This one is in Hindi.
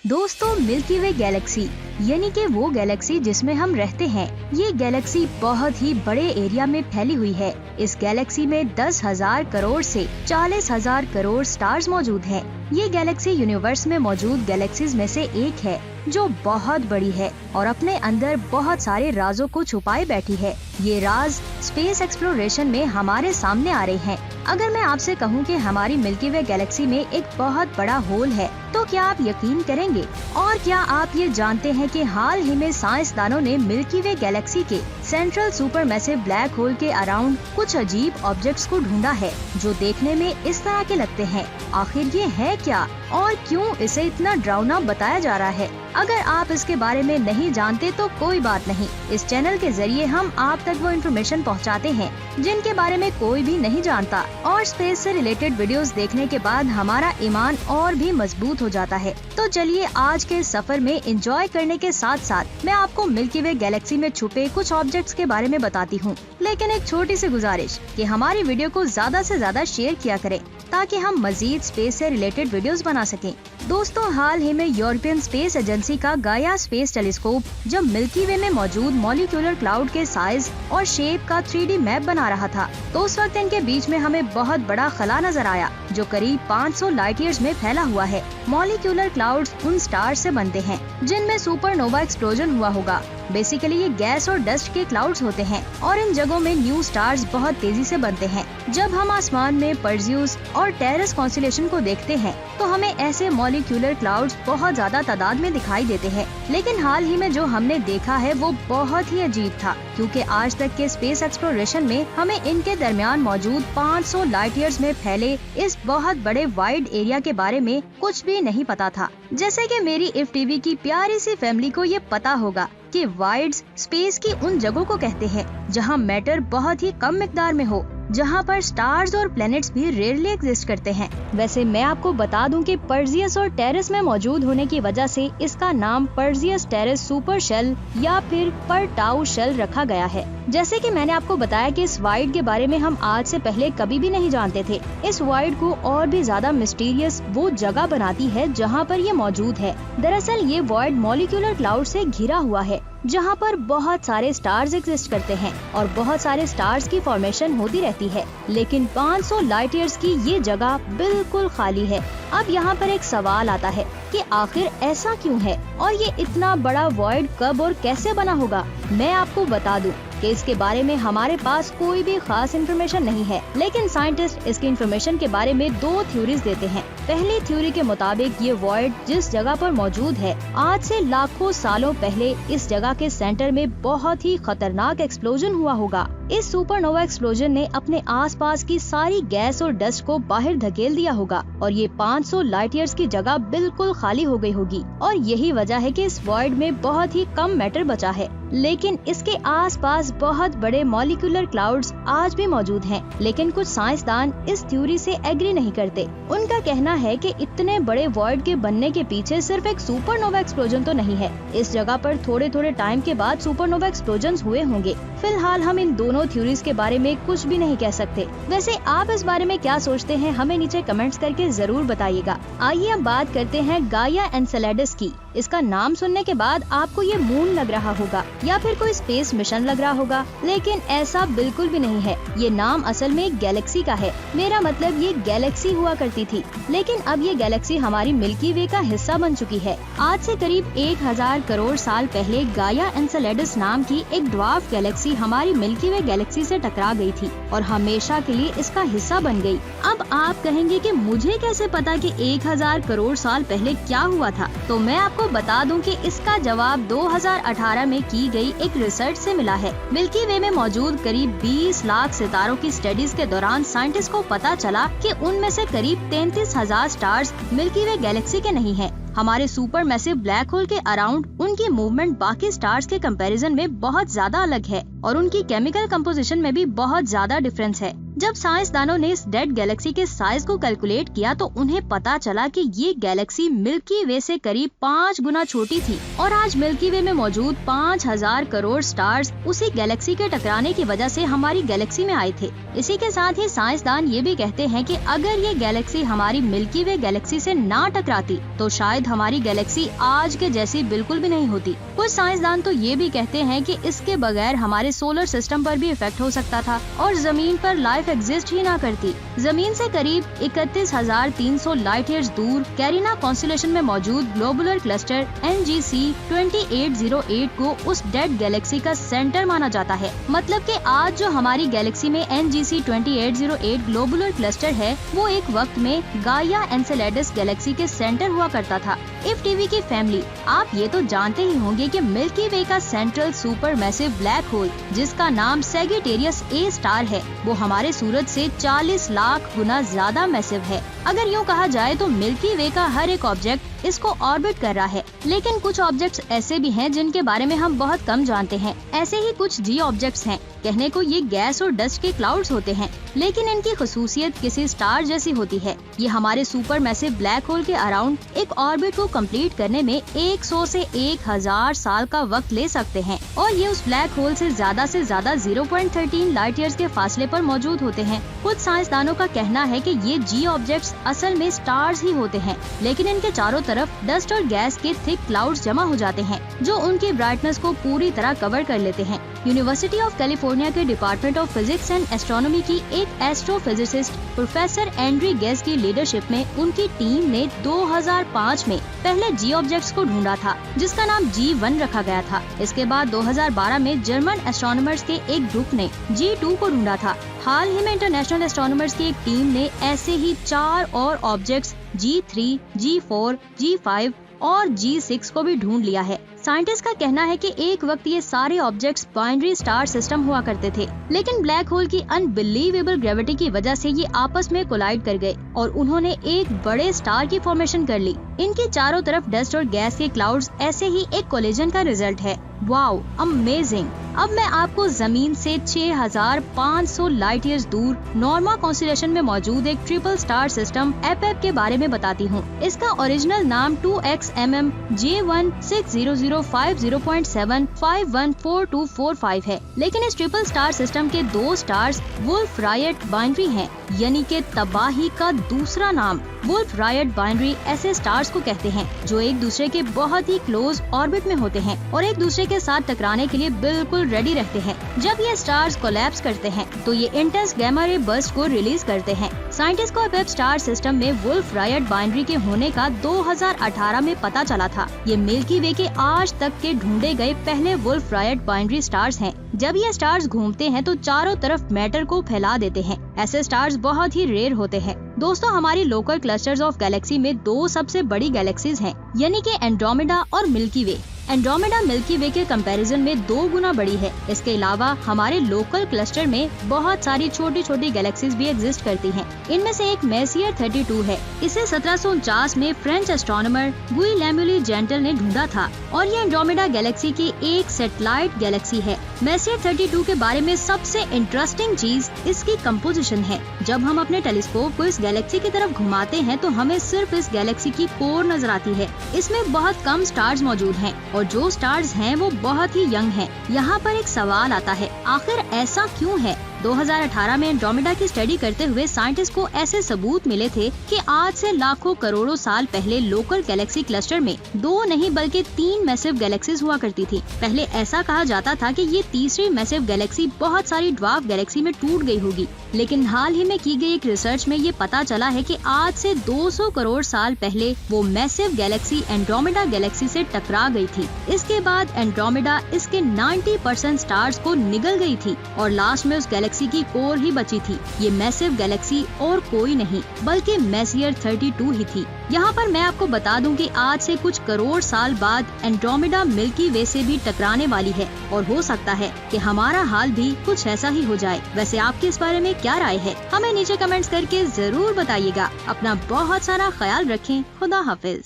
दोस्तों, मिल्की वे गैलेक्सी यानी कि वो गैलेक्सी जिसमें हम रहते हैं, ये गैलेक्सी बहुत ही बड़े एरिया में फैली हुई है। इस गैलेक्सी में 10,000 करोड़ से 40,000 करोड़ स्टार्स मौजूद हैं। ये गैलेक्सी यूनिवर्स में मौजूद गैलेक्सीज में से एक है जो बहुत बड़ी है और अपने अंदर बहुत सारे राजों को छुपाए बैठी है। ये राज स्पेस एक्सप्लोरेशन में हमारे सामने आ रहे हैं। अगर मैं आपसे कहूँ कि हमारी मिल्की वे गैलेक्सी में एक बहुत बड़ा होल है, तो क्या आप यकीन करेंगे? और क्या आप ये जानते हैं कि हाल ही में साइंसदानों ने मिल्की वे गैलेक्सी के सेंट्रल सुपरमैसिव ब्लैक होल के अराउंड कुछ अजीब ऑब्जेक्ट्स को ढूंढा है जो देखने में इस तरह के लगते हैं। आखिर ये है क्या और क्यों इसे इतना डरावना बताया जा रहा है? अगर आप इसके बारे में नहीं जानते तो कोई बात नहीं, इस चैनल के जरिए हम आप तक वो इन्फॉर्मेशन पहुंचाते हैं जिनके बारे में कोई भी नहीं जानता, और स्पेस से रिलेटेड वीडियोस देखने के बाद हमारा ईमान और भी मजबूत हो जाता है। तो चलिए आज के सफर में एंजॉय करने के साथ साथ मैं आपको मिल्की वे गैलेक्सी में छुपे कुछ ऑब्जेक्ट्स के बारे में बताती हूँ। लेकिन एक छोटी सी गुजारिश कि हमारी वीडियो को ज्यादा से ज्यादा शेयर किया करें ताकि हम मजीद स्पेस से रिलेटेड वीडियोस बना सकें। दोस्तों, हाल ही में यूरोपियन स्पेस एजेंसी का गाया स्पेस टेलीस्कोप जब मिल्की वे में मौजूद मॉलिक्यूलर क्लाउड के साइज और शेप का 3D मैप बना रहा था, तो उस वक्त इनके बीच में हमें बहुत बड़ा खला नजर आया जो करीब 500 लाइट ईयर्स में फैला हुआ है। मॉलिक्यूलर क्लाउड्स उन स्टार्स से बनते हैं जिनमें सुपरनोवा एक्सप्लोजन हुआ होगा। बेसिकली ये गैस और डस्ट के क्लाउड्स होते हैं और इन जगहों में न्यू स्टार्स बहुत तेजी से बनते हैं। जब हम आसमान में परज्यूस और टेरस कॉन्स्टेलेशन को देखते हैं तो हमें ऐसे मॉलिक्यूलर क्लाउड्स बहुत ज्यादा तादाद में दिखाई देते हैं। लेकिन हाल ही में जो हमने देखा है वो बहुत ही अजीब था, क्योंकि आज तक के स्पेस एक्सप्लोरेशन में हमें इनके दरमियान मौजूद 500 लाइट ईयर्स में फैले इस बहुत बड़े वाइड एरिया के बारे में कुछ भी नहीं पता था। जैसे कि मेरी इफ टीवी की प्यारी सी फैमिली को ये पता होगा कि वाइड्स स्पेस की उन जगहों को कहते हैं जहां मैटर बहुत ही कम मिकदार में हो, जहां पर स्टार्स और प्लैनेट्स भी रेयरली एग्जिस्ट करते हैं। वैसे मैं आपको बता दूं कि पर्जियस और टेरस में मौजूद होने की वजह से इसका नाम पर्जियस टेरस सुपर शेल या फिर पर टाउ शेल रखा गया है। जैसे कि मैंने आपको बताया कि इस वाइड के बारे में हम आज से पहले कभी भी नहीं जानते थे। इस वाइड को और भी ज्यादा मिस्टीरियस वो जगह बनाती है जहाँ पर ये मौजूद है। दरअसल ये वाइड मॉलिक्यूलर क्लाउड से घिरा हुआ है जहाँ पर बहुत सारे स्टार्स एग्जिस्ट करते हैं और बहुत सारे स्टार्स की फॉर्मेशन होती रहती है। लेकिन 500 लाइट ईयर्स की ये जगह बिल्कुल खाली है। अब यहाँ पर एक सवाल आता है कि आखिर ऐसा क्यों है और ये इतना बड़ा वॉइड कब और कैसे बना होगा? मैं आपको बता दूं कि इसके बारे में हमारे पास कोई भी खास इन्फॉर्मेशन नहीं है, लेकिन साइंटिस्ट इसकी इन्फॉर्मेशन के बारे में 2 थ्योरीज देते हैं। पहली थ्योरी के मुताबिक ये वॉइड जिस जगह पर मौजूद है, आज से लाखों सालों पहले इस जगह के सेंटर में बहुत ही खतरनाक एक्सप्लोजन हुआ होगा। इस सुपरनोवा एक्सप्लोजन ने अपने आसपास की सारी गैस और डस्ट को बाहर धकेल दिया होगा और ये 500 लाइट ईयर्स की जगह बिल्कुल खाली हो गई होगी, और यही वजह है कि इस वॉइड में बहुत ही कम मैटर बचा है। लेकिन इसके आसपास बहुत बड़े मॉलिक्यूलर क्लाउड्स आज भी मौजूद हैं। लेकिन कुछ साइंसदान इस थ्योरी से एग्री नहीं करते। उनका कहना है कि इतने बड़े वॉइड के बनने के पीछे सिर्फ एक सुपरनोवा एक्सप्लोजन तो नहीं है, इस जगह पर थोड़े थोड़े टाइम के बाद सुपरनोवा एक्सप्लोजन हुए होंगे। फिलहाल हम इन दोनों थ्योरीज के बारे में कुछ भी नहीं कह सकते। वैसे आप इस बारे में क्या सोचते हैं, हमें नीचे कमेंट्स करके जरूर बताइएगा। आइए अब बात करते हैं गाया एनसेलेडस की। इसका नाम सुनने के बाद आपको ये मून लग रहा होगा या फिर कोई स्पेस मिशन लग रहा होगा, लेकिन ऐसा बिल्कुल भी नहीं है। ये नाम असल में एक गैलेक्सी का है। मेरा मतलब ये गैलेक्सी हुआ करती थी, लेकिन अब ये गैलेक्सी हमारी मिल्की वे का हिस्सा बन चुकी है। आज से करीब 1000 करोड़ साल पहले गाया एनसेलेडस नाम की एक ड्वार्फ गैलेक्सी हमारी मिल्की वे गैलेक्सी से टकरा गई थी और हमेशा के लिए इसका हिस्सा बन गई। अब आप कहेंगे कि मुझे कैसे पता कि 1000 करोड़ साल पहले क्या हुआ था? तो मैं आपको बता दूं कि इसका जवाब 2018 में की गई एक रिसर्च से मिला है। मिल्की वे में मौजूद करीब 20 लाख सितारों की स्टडीज के दौरान साइंटिस्ट को पता चला कि उनमें से करीब 33,000 स्टार्स मिल्की वे गैलेक्सी के नहीं हैं। हमारे सुपर मैसिव ब्लैक होल के अराउंड उनकी मूवमेंट बाकी स्टार्स के कंपैरिजन में बहुत ज्यादा अलग है और उनकी केमिकल कंपोजिशन में भी बहुत ज्यादा डिफरेंस है। जब साइंसदानों ने इस डेड गैलेक्सी के साइज को कैलकुलेट किया तो उन्हें पता चला कि ये गैलेक्सी मिल्की वे से करीब 5 गुना छोटी थी और आज मिल्की वे में मौजूद 5000 करोड़ स्टार्स उसी गैलेक्सी के टकराने की वजह से हमारी गैलेक्सी में आए थे। इसी के साथ ही साइंसदान ये भी कहते हैं कि अगर ये गैलेक्सी हमारी मिल्की वे गैलेक्सी से ना टकराती तो शायद हमारी गैलेक्सी आज के जैसी बिल्कुल भी नहीं होती। कुछ साइंसदान तो ये भी कहते हैं कि इसके बगैर हमारे सोलर सिस्टम पर भी इफेक्ट हो सकता था और जमीन पर लाइफ एग्जिस्ट ही ना करती। जमीन से करीब 31,300 लाइट ईयर्स दूर कैरिना कॉन्स्टेलेशन में मौजूद ग्लोबुलर क्लस्टर NGC 2808 को उस डेड गैलेक्सी का सेंटर माना जाता है। मतलब कि आज जो हमारी गैलेक्सी में NGC 2808 ग्लोबुलर क्लस्टर है वो एक वक्त में गाइया एनसेलेडस गैलेक्सी के सेंटर हुआ करता था। इफ टीवी की फैमिली, आप ये तो जानते ही होंगे कि मिल्की वे का central super massive black hole जिसका नाम सेजिटेरियस A स्टार है वो हमारे सूरज से 40 लाख गुना ज्यादा मैसिव है। अगर यूँ कहा जाए तो मिल्की वे का हर एक ऑब्जेक्ट इसको ऑर्बिट कर रहा है, लेकिन कुछ ऑब्जेक्ट्स ऐसे भी हैं जिनके बारे में हम बहुत कम जानते हैं। ऐसे ही कुछ जी ऑब्जेक्ट्स हैं। कहने को ये गैस और डस्ट के क्लाउड्स होते हैं, लेकिन इनकी खुसूसियत किसी स्टार जैसी होती है। ये हमारे सुपर मैसिव ब्लैक होल के अराउंड एक ऑर्बिट को कंप्लीट करने में 100 से 1000 साल का वक्त ले सकते हैं और ये उस ब्लैक होल से ज्यादा 0.13 लाइट ईयर्स के फासले पर मौजूद होते हैं। कुछ साइंसदानों का कहना है कि ये जी ऑब्जेक्ट्स असल में स्टार्स ही होते हैं, लेकिन इनके चारों तरफ डस्ट और गैस के थिक क्लाउड्स जमा हो जाते हैं जो उनकी ब्राइटनेस को पूरी तरह कवर कर लेते हैं। यूनिवर्सिटी ऑफ कैलिफोर्निया के department of physics and astronomy की एक एस्ट्रोफिजिसिस्ट प्रोफेसर एंड्री गेस की लीडरशिप में उनकी टीम ने 2005 में पहले जी ऑब्जेक्ट्स को ढूंढा था जिसका नाम G1 रखा गया था। इसके बाद 2012 में जर्मन एस्ट्रोनॉमर्स के एक ग्रुप ने G2 को ढूंढा था। हाल ही में इंटरनेशनल एस्ट्रोनॉमर्स की एक टीम ने ऐसे ही 4 और ऑब्जेक्ट्स G3, G4, G5 और G6 को भी ढूंढ लिया है। साइंटिस्ट का कहना है कि एक वक्त ये सारे ऑब्जेक्ट्स बाइनरी स्टार सिस्टम हुआ करते थे, लेकिन ब्लैक होल की अनबिलीवेबल ग्रेविटी की वजह से ये आपस में कोलाइड कर गए और उन्होंने एक बड़े स्टार की फॉर्मेशन कर ली। इनके चारों तरफ डस्ट और गैस के क्लाउड्स ऐसे ही एक कोलिजन का रिजल्ट है। Wow, amazing. अब मैं आपको जमीन से 6500 लाइट ईयर्स दूर नॉर्मा कॉन्स्टेलेशन में मौजूद एक ट्रिपल स्टार सिस्टम एपेप के बारे में बताती हूँ। इसका ओरिजिनल नाम 2XMM J160050.7514245 है, लेकिन इस ट्रिपल स्टार सिस्टम के 2 स्टार्स वुल्फ रायट बाइनरी हैं, यानी कि तबाही का दूसरा नाम। वुल्फ रायट बाइनरी ऐसे स्टार्स को कहते हैं जो एक दूसरे के बहुत ही क्लोज ऑर्बिट में होते हैं और एक दूसरे के साथ टकराने के लिए बिल्कुल रेडी रहते हैं। जब ये स्टार्स कोलैप्स करते हैं तो ये इंटेंस गैमा रे बर्स्ट को रिलीज करते हैं। साइंटिस्ट को एपेप स्टार सिस्टम में वुल्फ रायट बाइनरी के होने का 2018 में पता चला था। ये मिल्की वे के आज तक के ढूंढे गए पहले वुल्फ रायट बाइनरी स्टार्स हैं। जब ये स्टार्स घूमते हैं तो चारों तरफ मैटर को फैला देते हैं। ऐसे स्टार्स बहुत ही रेयर होते हैं। दोस्तों, हमारी लोकल क्लस्टर्स ऑफ गैलेक्सी में 2 सबसे बड़ी गैलेक्सीज हैं, यानी कि एंड्रोमेडा और मिल्की वे। एंड्रोमेडा मिल्की वे के कंपैरिजन में 2 गुना बड़ी है। इसके अलावा हमारे लोकल क्लस्टर में बहुत सारी छोटी छोटी गैलेक्सीज भी एग्जिस्ट करती हैं। इनमें से एक मेसियर 32 है। इसे 1749 में फ्रेंच एस्ट्रोनॉमर गुई लेमुली जेंटल ने ढूंढा था और ये एंड्रोमेडा गैलेक्सी की एक सैटेलाइट गैलेक्सी है। मेसियर 32 के बारे में सबसे इंटरेस्टिंग चीज इसकी कंपोजिशन है। जब हम अपने टेलीस्कोप को इस गैलेक्सी की तरफ घुमाते हैं तो हमें सिर्फ इस गैलेक्सी की कोर नजर आती है। इसमें बहुत कम स्टार्स मौजूद हैं और जो स्टार्स हैं वो बहुत ही यंग हैं। यहाँ पर एक सवाल आता है, आखिर ऐसा क्यों है? 2018 में एंड्रोमेडा की स्टडी करते हुए साइंटिस्ट को ऐसे सबूत मिले थे कि आज से लाखों करोड़ों साल पहले लोकल गैलेक्सी क्लस्टर में 2 नहीं बल्कि 3 मैसिव गैलेक्सीज हुआ करती थी। पहले ऐसा कहा जाता था कि ये तीसरी मैसिव गैलेक्सी बहुत सारी ड्वार्फ गैलेक्सी में टूट गई होगी, लेकिन हाल ही में की गई एक रिसर्च में ये पता चला है कि आज से 200 करोड़ साल पहले वो मैसिव गैलेक्सी एंड्रोमेडा गैलेक्सी से टकरा गई थी। इसके बाद एंड्रोमेडा इसके 90% स्टार्स को निगल गई थी और लास्ट में उस गैलेक्सी की कोर ही बची थी। ये मैसिव गैलेक्सी और कोई नहीं बल्कि मेसियर 32 ही थी। यहाँ पर मैं आपको बता दूं कि आज से कुछ करोड़ साल बाद एंड्रोमेडा मिल्की वे से भी टकराने वाली है और हो सकता है कि हमारा हाल भी कुछ ऐसा ही हो जाए। वैसे आपके इस बारे में क्या राय है? हमें नीचे कमेंट्स करके जरूर बताइएगा। अपना बहुत सारा ख्याल रखें। खुदा हाफिज।